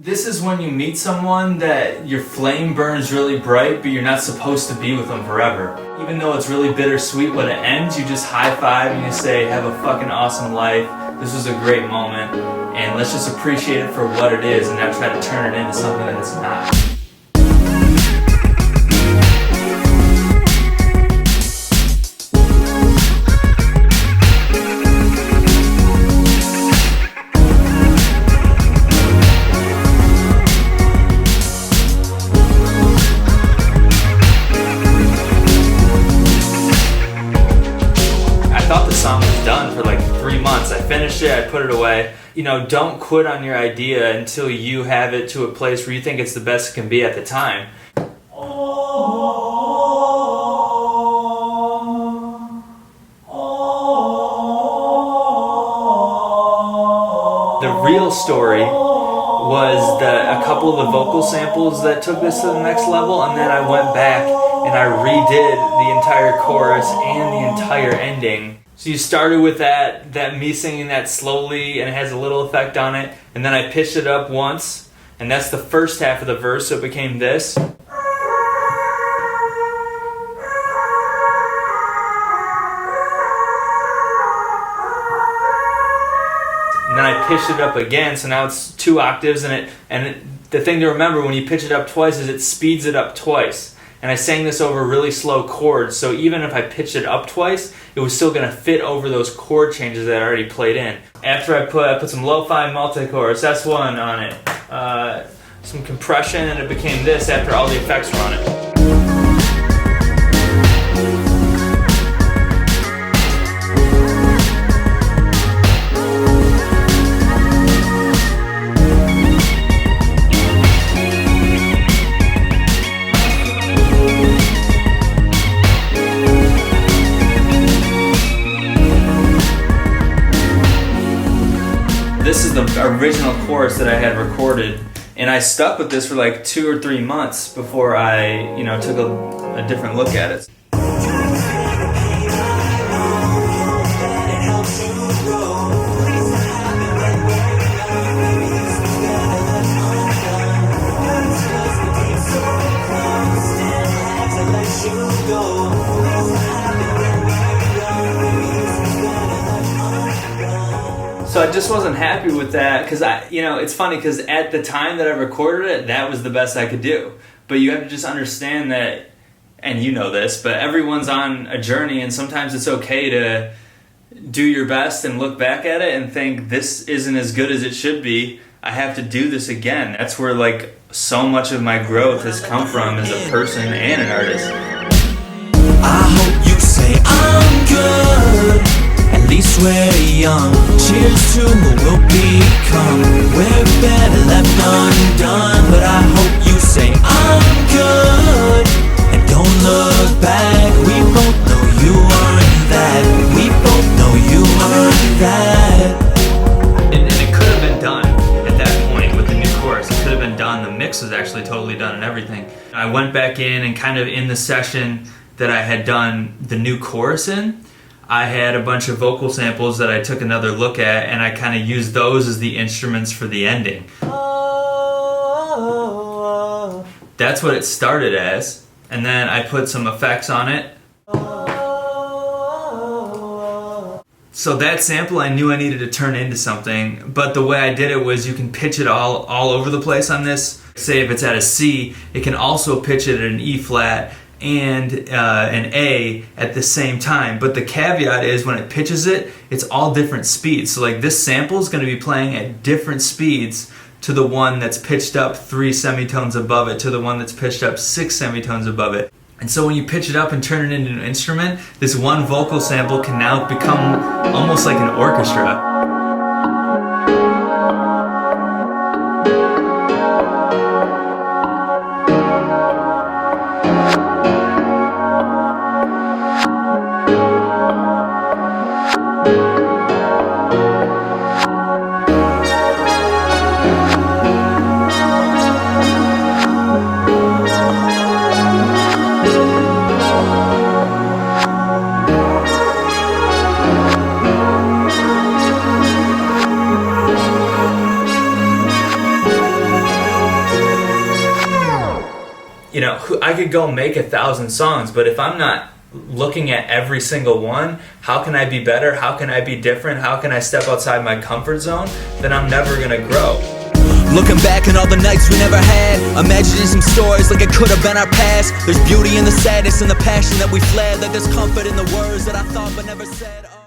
This is when you meet someone that your flame burns really bright, but you're not supposed to be with them forever. Even though it's really bittersweet when it ends, you just high five and you say, have a fucking awesome life. This was a great moment, and let's just appreciate it for what it is and not try to turn it into something that it's not. For like 3 months. I finished it, I put it away. You know, don't quit on your idea until you have it to a place where you think it's the best it can be at the time. The real story was a couple of the vocal samples that took this to the next level, and then I went back and I redid the entire chorus and the entire ending. So you started with that me singing that slowly, and it has a little effect on it, and then I pitched it up once, and that's the first half of the verse, so it became this. And then I pitched it up again, so now it's 2 octaves, the thing to remember when you pitch it up twice is it speeds it up twice. And I sang this over really slow chords, so even if I pitched it up twice, it was still going to fit over those chord changes that I already played in. After I put some lo-fi multi-chorus, S1 on it, some compression, and it became this after all the effects were on it. This is the original chorus that I had recorded, and I stuck with this for like 2 or 3 months before I, took a different look at it. So I just wasn't happy with that because it's funny because at the time that I recorded it, that was the best I could do. But you have to just understand that, and you know this, but everyone's on a journey, and sometimes it's okay to do your best and look back at it and think this isn't as good as it should be. I have to do this again. That's where so much of my growth has come from as a person and an artist. I hope you say I'm good. At least we're young. Cheers to who we'll become. We're better left undone. But I hope you say I'm good and don't look back. We both know you aren't that. We both know you aren't that. And it could have been done at that point with the new chorus. It could have been done. The mix was actually totally done and everything. I went back in and kind of in the session that I had done the new chorus in, I had a bunch of vocal samples that I took another look at, and I kind of used those as the instruments for the ending. That's what it started as, and then I put some effects on it. So that sample I knew I needed to turn into something, but the way I did it was you can pitch it all over the place on this. Say if it's at a C, it can also pitch it at an E flat and an A at the same time, but the caveat is when it pitches it, it's all different speeds. So like this sample is going to be playing at different speeds to the one that's pitched up 3 semitones above it to the one that's pitched up 6 semitones above it. And so when you pitch it up and turn it into an instrument, this one vocal sample can now become almost like an orchestra. you know, I could go make 1,000 songs, but if I'm not looking at every single one, how can I be better? How can I be different? How can I step outside my comfort zone? Then I'm never gonna grow. Looking back on all the nights we never had, imagining some stories like it could have been our past. There's beauty in the sadness and the passion that we fled, like there's comfort in the words that I thought but never said.